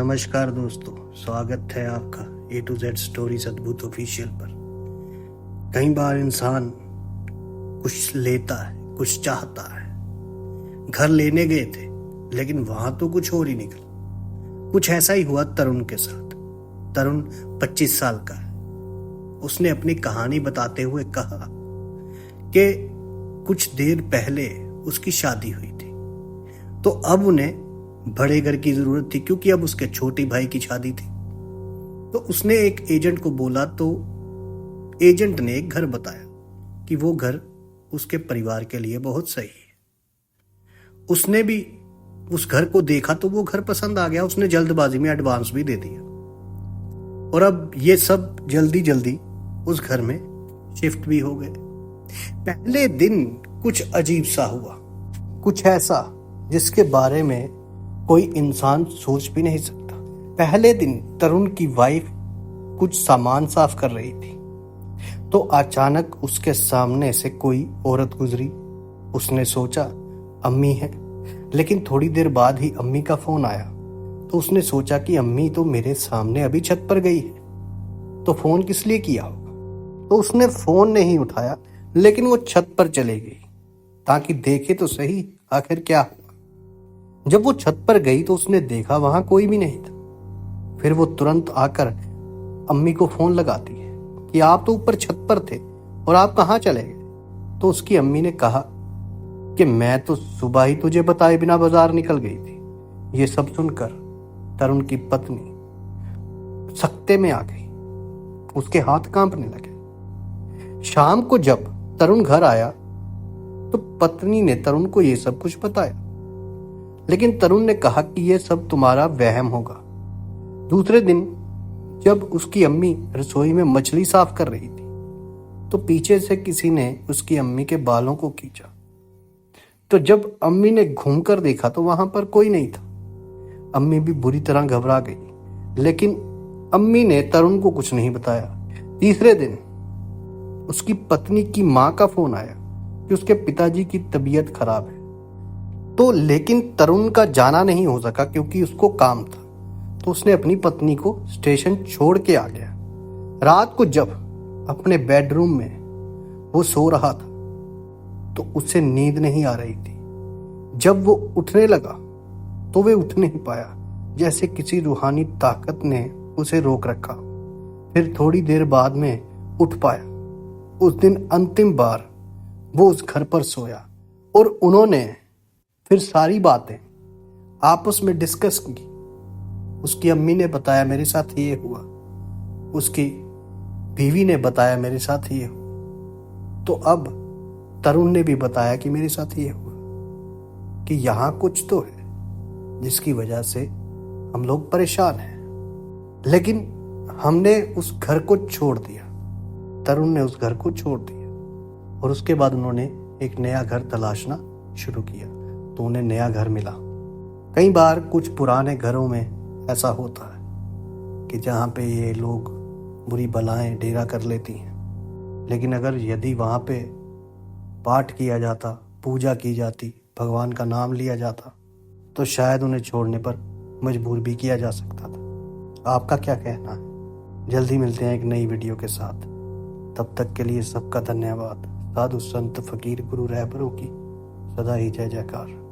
नमस्कार दोस्तों, स्वागत है आपका A to Z स्टोरीज अद्भुत ऑफिशियल पर। कई बार इंसान कुछ लेता है, कुछ चाहता है। घर लेने गए थे लेकिन वहां तो कुछ और ही निकला। कुछ ऐसा ही हुआ तरुण के साथ। तरुण 25 साल का है। उसने अपनी कहानी बताते हुए कहा कि कुछ देर पहले उसकी शादी हुई थी, तो अब उन्हें बड़े घर की जरूरत थी क्योंकि अब उसके छोटे भाई की शादी थी। तो उसने एक एजेंट को बोला, तो एजेंट ने एक घर बताया कि वो घर उसके परिवार के लिए बहुत सही है। उसने भी उस घर को देखा तो वो घर पसंद आ गया। उसने जल्दबाजी में एडवांस भी दे दिया और अब ये सब जल्दी जल्दी उस घर में शिफ्ट भी हो गए। पहले दिन कुछ अजीब सा हुआ, कुछ ऐसा जिसके बारे में कोई इंसान सोच भी नहीं सकता। पहले दिन तरुण की वाइफ कुछ सामान साफ कर रही थी तो अचानक उसके सामने से कोई औरत गुजरी। उसने सोचा अम्मी है, लेकिन थोड़ी देर बाद ही अम्मी का फोन आया तो उसने सोचा कि अम्मी तो मेरे सामने अभी छत पर गई है, तो फोन किस लिए किया होगा। तो उसने फोन नहीं उठाया, लेकिन वो छत पर चली गई ताकि देखे तो सही आखिर क्या हुआ। जब वो छत पर गई तो उसने देखा वहां कोई भी नहीं था। फिर वो तुरंत आकर अम्मी को फोन लगाती है कि आप तो ऊपर छत पर थे और आप कहाँ चले गए। तो उसकी अम्मी ने कहा कि मैं तो सुबह ही तुझे बताए बिना बाजार निकल गई थी। ये सब सुनकर तरुण की पत्नी सख्ते में आ गई, उसके हाथ कांपने लगे। शाम को जब तरुण घर आया तो पत्नी ने तरुण को ये सब कुछ बताया, लेकिन तरुण ने कहा कि यह सब तुम्हारा वहम होगा। दूसरे दिन जब उसकी अम्मी रसोई में मछली साफ कर रही थी तो पीछे से किसी ने उसकी अम्मी के बालों को खींचा। तो जब अम्मी ने घूमकर देखा तो वहां पर कोई नहीं था। अम्मी भी बुरी तरह घबरा गई, लेकिन अम्मी ने तरुण को कुछ नहीं बताया। तीसरे दिन उसकी पत्नी की मां का फोन आया कि उसके पिताजी की तबीयत खराब है, तो लेकिन तरुण का जाना नहीं हो सका क्योंकि उसको काम था। तो उसने अपनी पत्नी को स्टेशन छोड़ के आ गया। रात को जब अपने बेडरूम में वो सो रहा था तो उसे नींद नहीं आ रही थी। जब वो उठने लगा तो वे उठ नहीं पाया, जैसे किसी रूहानी ताकत ने उसे रोक रखा। फिर थोड़ी देर बाद में उठ पाया। उस दिन अंतिम बार वो उस घर पर सोया और उन्होंने फिर सारी बातें आपस में डिस्कस की। उसकी अम्मी ने बताया मेरे साथ ये हुआ, उसकी बीवी ने बताया मेरे साथ ये हुआ, तो अब तरुण ने भी बताया कि मेरे साथ ये हुआ, कि यहाँ कुछ तो है जिसकी वजह से हम लोग परेशान हैं। लेकिन हमने उस घर को छोड़ दिया। तरुण ने उस घर को छोड़ दिया और उसके बाद उन्होंने एक नया घर तलाशना शुरू किया तो उन्हें नया घर मिला। कई बार कुछ पुराने घरों में ऐसा होता है कि जहाँ पे ये लोग बुरी बलाएं डेरा कर लेती हैं, लेकिन अगर यदि वहाँ पे पाठ किया जाता, पूजा की जाती, भगवान का नाम लिया जाता, तो शायद उन्हें छोड़ने पर मजबूर भी किया जा सकता था। आपका क्या कहना है? जल्दी मिलते हैं एक नई वीडियो के साथ। तब तक के लिए सबका धन्यवाद। साधु संत फकीर गुरु रहबरों की सदा ही जय जयकार।